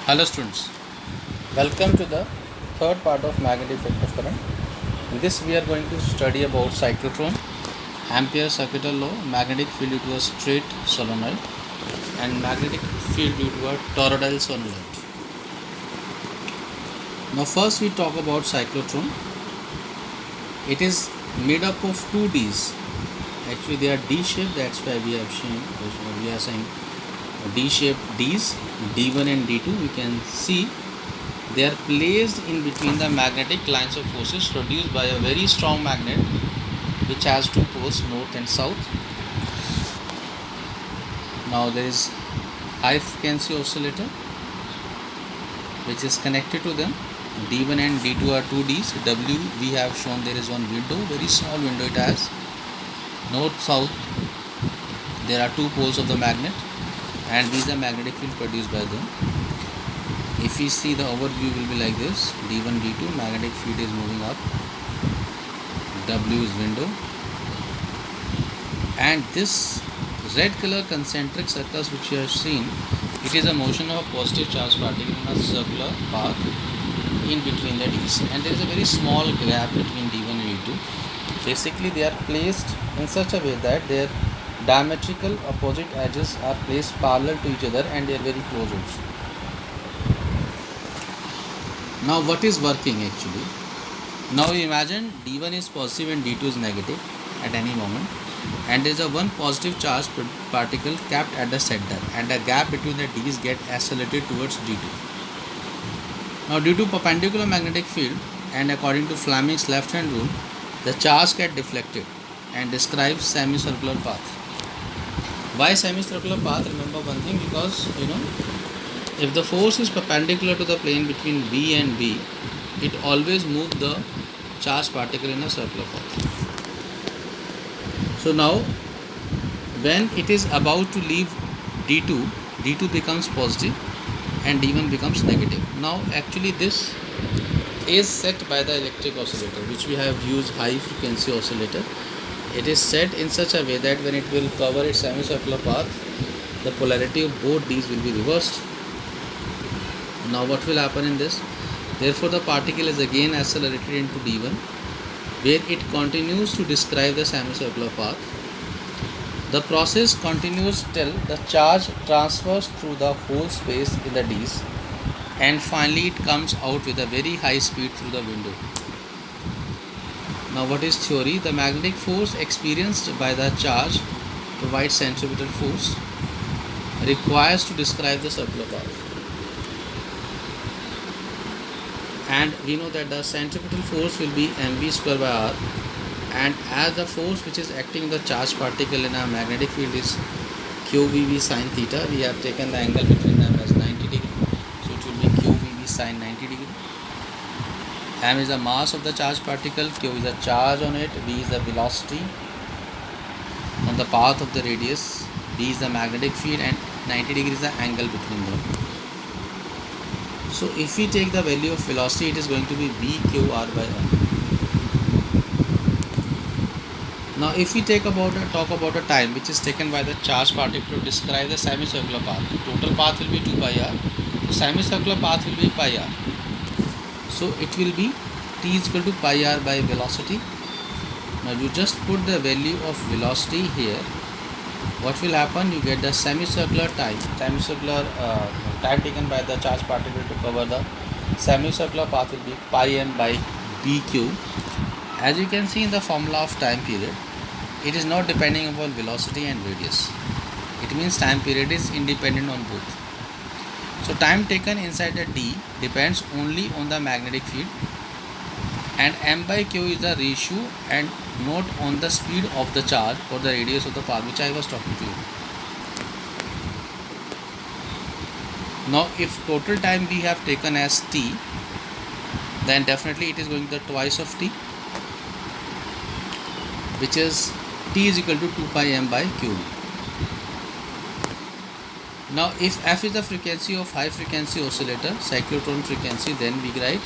Hello students, welcome to the third part of magnetic field of current. In this we are going to study about cyclotron, Ampere circuital law, magnetic field due to a straight solenoid and magnetic field due to a toroidal solenoid. Now first we talk about cyclotron. It is made up of two Ds. Actually they are D-shaped, that's why we are saying D-shaped Ds, D1 and D2. You can see they are placed in between the magnetic lines of forces produced by a very strong magnet which has two poles, north and south. Now there is high frequency oscillator which is connected to them. D1 and D2 are two Ds. W we have shown there is one window, very small window it has. North, south, there are two poles of the magnet and these are magnetic field produced by them. If we see the overview will be like this: D1, D2, magnetic field is moving up, W is window, and this red color concentric circles which you have seen, it is a motion of a positive charge particle in a circular path in between the D's, and there is a very small gap between D1 and D2. Basically they are placed in such a way that their diametrical opposite edges are placed parallel to each other and they are very close also. Now what is working actually? Now imagine D1 is positive and D2 is negative at any moment, and there is a one positive charge particle kept at the center and the gap between the D's get accelerated towards D2. Now due to perpendicular magnetic field and according to Fleming's left hand rule, the charge get deflected and describes semicircular path. Why semicircular path? Remember one thing, because if the force is perpendicular to the plane between V and B, it always moves the charged particle in a circular path. So now when it is about to leave D2, D2 becomes positive and D1 becomes negative. Now actually this is set by the electric oscillator, which we have used high frequency oscillator. It is set in such a way that when it will cover its semicircular path, the polarity of both D's will be reversed. Now what will happen in this? Therefore the particle is again accelerated into D1, where it continues to describe the semicircular path. The process continues till the charge transfers through the whole space in the D's, and finally it comes out with a very high speed through the window. Now what is theory? The magnetic force experienced by the charge provides centripetal force requires to describe the circular path. And we know that the centripetal force will be mv square by r, and as the force which is acting on the charged particle in a magnetic field is qvv sin theta, we have taken the angle between them as 90 degree, so it will be qvv sin 90 degree. M is the mass of the charged particle, q is the charge on it, v is the velocity on the path of the radius, b is the magnetic field, and 90 degree is the angle between them. So if we take the value of velocity, it is going to be v/q/r by m. Now if we talk about a time which is taken by the charged particle to describe the semicircular path, the total path will be 2 pi r, the semicircular path will be pi r. So it will be t is equal to pi r by velocity. Now you just put the value of velocity here. What will happen? You get the semicircular time taken by the charged particle to cover the semicircular path will be pi m by dq. As you can see in the formula of time period, it is not depending upon velocity and radius. It means time period is independent on both. So time taken inside the d depends only on the magnetic field, and m by q is the ratio and not on the speed of the charge or the radius of the path, which I was talking to you. Now if total time we have taken as t, then definitely it is going to the twice of t, which is t is equal to 2 pi m by q. Now if f is the frequency of high frequency oscillator, cyclotron frequency, then we write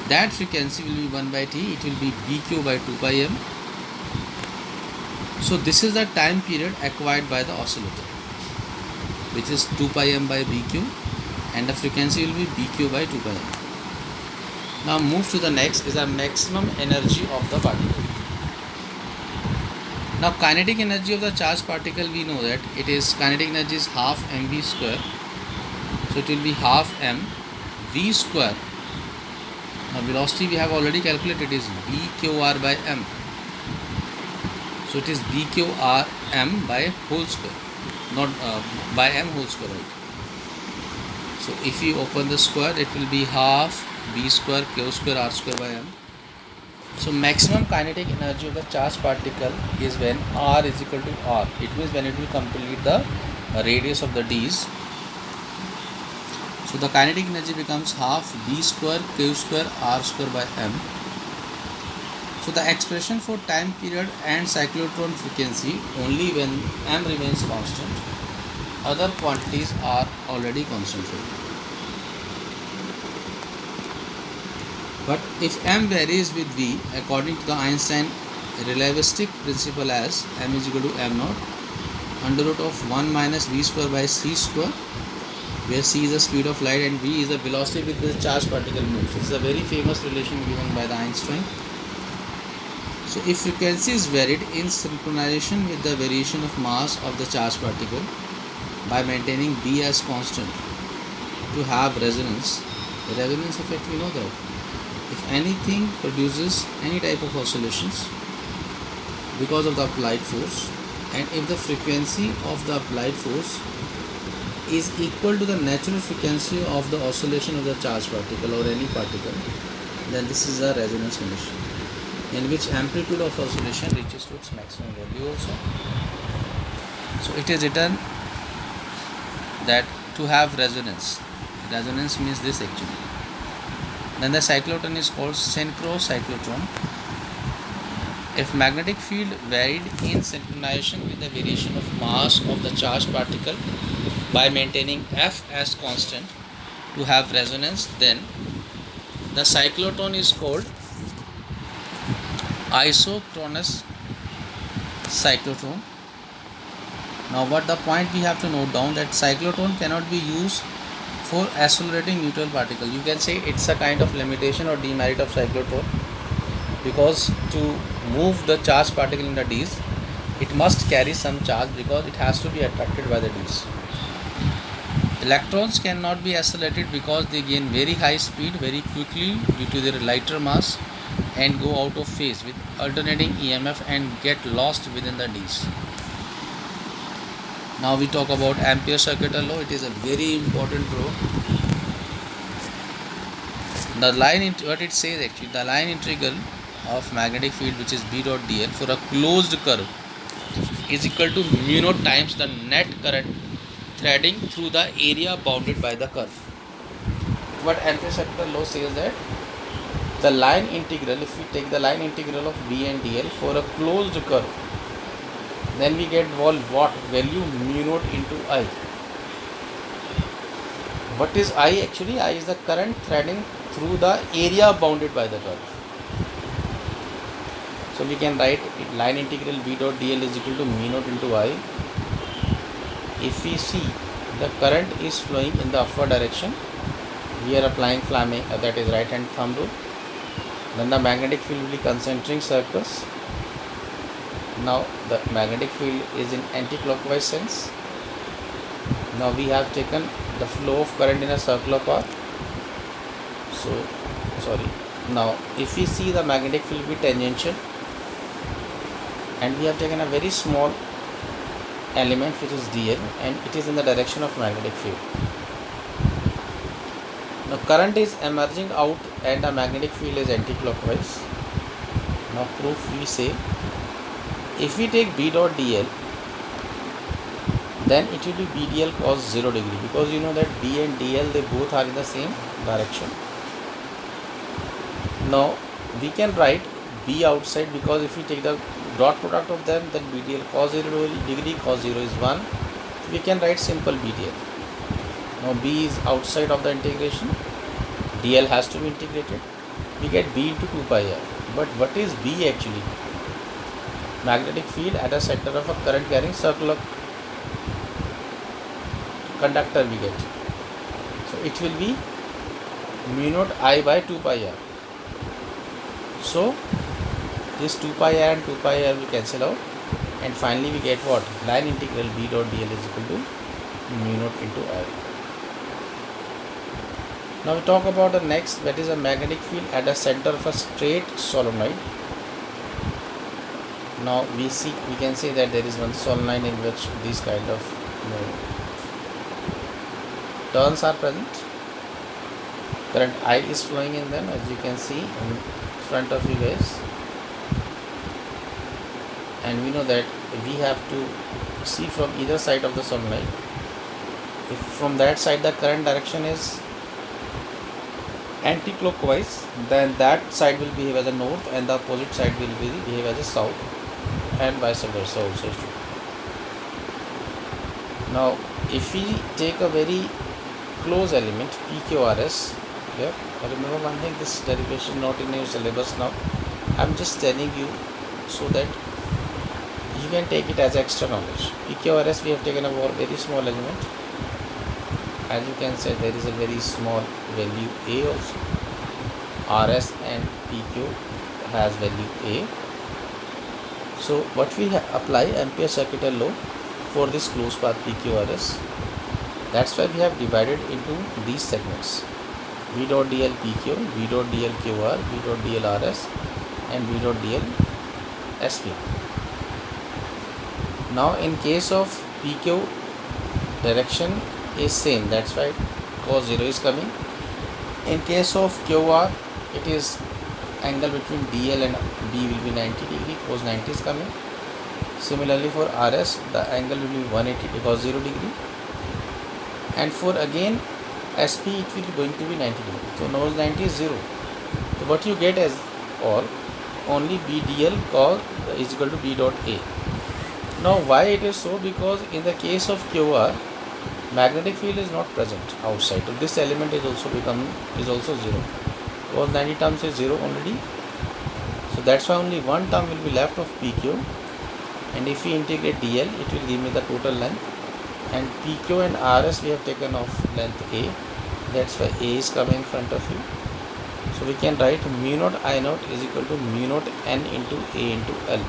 that frequency will be 1 by t, it will be bq by 2 pi m. So this is the time period acquired by the oscillator, which is 2 pi m by bq, and the frequency will be BQ by 2 pi m. Now move to the next is the maximum energy of the particle. Now kinetic energy of the charged particle, we know that it is kinetic energy is half mv square. So it will be half m v square. Now velocity we have already calculated is bqr by m. So it is bqr m by whole square, not by m whole square, right? So if you open the square, it will be half b square q square r square by m. So maximum kinetic energy of the charged particle is when r is equal to r. It means when it will complete the radius of the d's. So the kinetic energy becomes half b square q square r square by m. So the expression for time period and cyclotron frequency only when m remains constant. Other quantities are already concentrated. But if m varies with v according to the Einstein relativistic principle as m is equal to m naught under root of 1 minus v square by c square, where c is the speed of light and v is the velocity with which the charged particle moves. This is a very famous relation given by the Einstein. So if frequency is varied in synchronization with the variation of mass of the charged particle by maintaining b as constant to have resonance, the resonance effect we know that if anything produces any type of oscillations because of the applied force, and if the frequency of the applied force is equal to the natural frequency of the oscillation of the charged particle or any particle, then this is a resonance condition in which amplitude of oscillation reaches to its maximum value also. So it is written that to have resonance means this actually. Then the cyclotron is called synchrocyclotron. If magnetic field varied in synchronization with the variation of mass of the charged particle by maintaining F as constant to have resonance, then the cyclotron is called isochronous cyclotron. Now what the point we have to note down, that cyclotron cannot be used for accelerating neutral particle. You can say it's a kind of limitation or demerit of cyclotron, because to move the charged particle in the d's, it must carry some charge because it has to be attracted by the d's. Electrons cannot be accelerated because they gain very high speed very quickly due to their lighter mass and go out of phase with alternating EMF and get lost within the d's. Now we talk about Ampere circuital law. It is a very important law. The line, what it says actually, the line integral of magnetic field, which is B dot dl for a closed curve, is equal to mu naught times the net current threading through the area bounded by the curve. What Ampere circuital law says that the line integral, if we take the line integral of B and dl for a closed curve, then we get what value? Mu naught into I. What is I actually? I is the current threading through the area bounded by the curve. So we can write it, line integral B dot dl is equal to mu naught into I. If we see the current is flowing in the upward direction, we are applying Fleming, that is right hand thumb rule. Then the magnetic field will be concentric circles. Now the magnetic field is in anti-clockwise sense. Now we have taken the flow of current in a circular path. Now if we see the magnetic field will be tangential, and we have taken a very small element which is dl, and it is in the direction of magnetic field. Now current is emerging out and the magnetic field is anti-clockwise. Now proof, we say if we take B dot dl, then it will be B dl cos 0 degree, because you know that B and dl, they both are in the same direction. Now we can write B outside, because if we take the dot product of them, then B dl cos 0 degree, cos 0 is 1. We can write simple B dl. Now B is outside of the integration, dl has to be integrated. We get B into 2 pi r. But what is B actually? Magnetic field at a center of a current carrying circular conductor we get. So it will be mu naught I by 2 pi r. So this 2 pi r and 2 pi r will cancel out, and finally we get what? Line integral B dot dl is equal to mu naught into I. Now we talk about the next, that is a magnetic field at the center of a straight solenoid. Now we can say that there is one solenoid in which these kind of turns are present. Current I is flowing in them, as you can see in front of you guys, and we know that we have to see from either side of the solenoid. If from that side the current direction is anti-clockwise, then that side will behave as a north and the opposite side will behave as a south, and vice versa also is true. Now if we take a very close element PQRS, here remember one thing, this derivation not in your syllabus now, I am just telling you so that you can take it as extra knowledge. PQRS we have taken a very small element. As you can say, there is a very small value A also. RS and PQ has value A. So what we apply Ampere circuital law for this closed path PQRS. That's why we have divided into these segments: V dot dl PQ, V dot dl QR, V dot dl RS, and V dot dl SP. Now in case of PQ, direction is same, that's why cos 0 is coming. In case of QR, it is angle between DL and B will be 90 degree, cos 90 is coming. Similarly for RS, the angle will be 180 cos 0 degree, and for again SP it will be going to be 90 degree. So cos 90 is 0. So what you get as all only BDL cos is equal to B dot A. Now why it is so? Because in the case of QR, magnetic field is not present outside, so this element is also 0. Cos 90 terms is 0 already, so that's why only one term will be left of PQ, and if we integrate DL, it will give me the total length, and PQ and RS we have taken off length A, that's why A is coming in front of you. So we can write mu naught I naught is equal to mu naught N into A into L.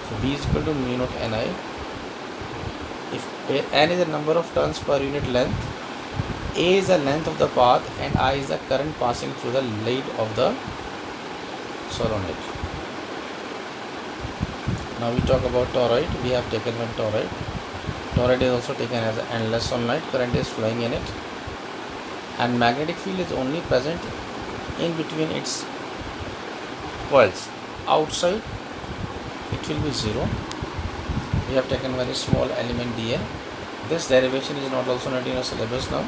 So B is equal to mu naught Ni. If N is the number of turns per unit length, A is the length of the path, and I is the current passing through the lead of the solenoid. Now we talk about toroid. We have taken one toroid. Toroid is also taken as an endless solenoid. Current is flowing in it, and magnetic field is only present in between its coils. Outside it will be 0. We have taken very small element DL. This derivation is not also not in our syllabus now.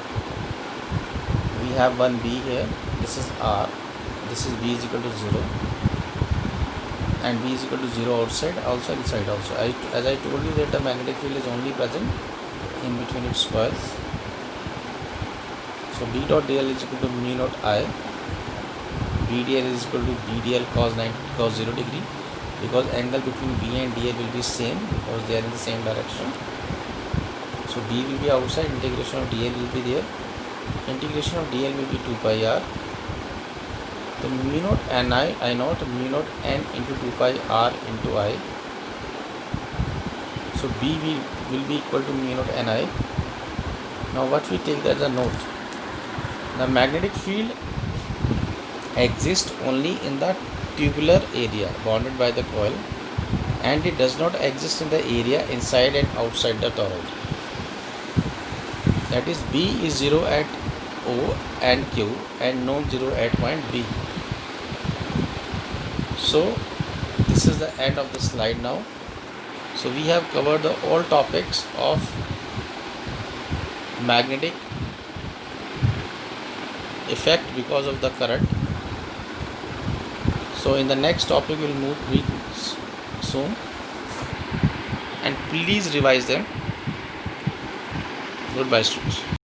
We have one B here. This is R. This is B is equal to 0, and B is equal to 0 outside, also inside also. As I told you that the magnetic field is only present in between its coils. So B dot dl is equal to mu naught I. BDL is equal to BDL cos 0 degree, because angle between B and DL will be same because they are in the same direction. So B will be outside, integration of DL will be there. Integration of DL will be 2 pi r. So mu naught Ni I naught mu naught N into 2 pi r into I. So B will be equal to mu naught Ni. Now what we take as a note, the magnetic field exists only in the tubular area bounded by the coil, and it does not exist in the area inside and outside the toroid. That is, B is 0 at O and Q and non-zero at point B. So this is the end of the slide now. So we have covered all topics of magnetic effect because of the current. So in the next topic we will move soon, and please revise them. Goodbye students.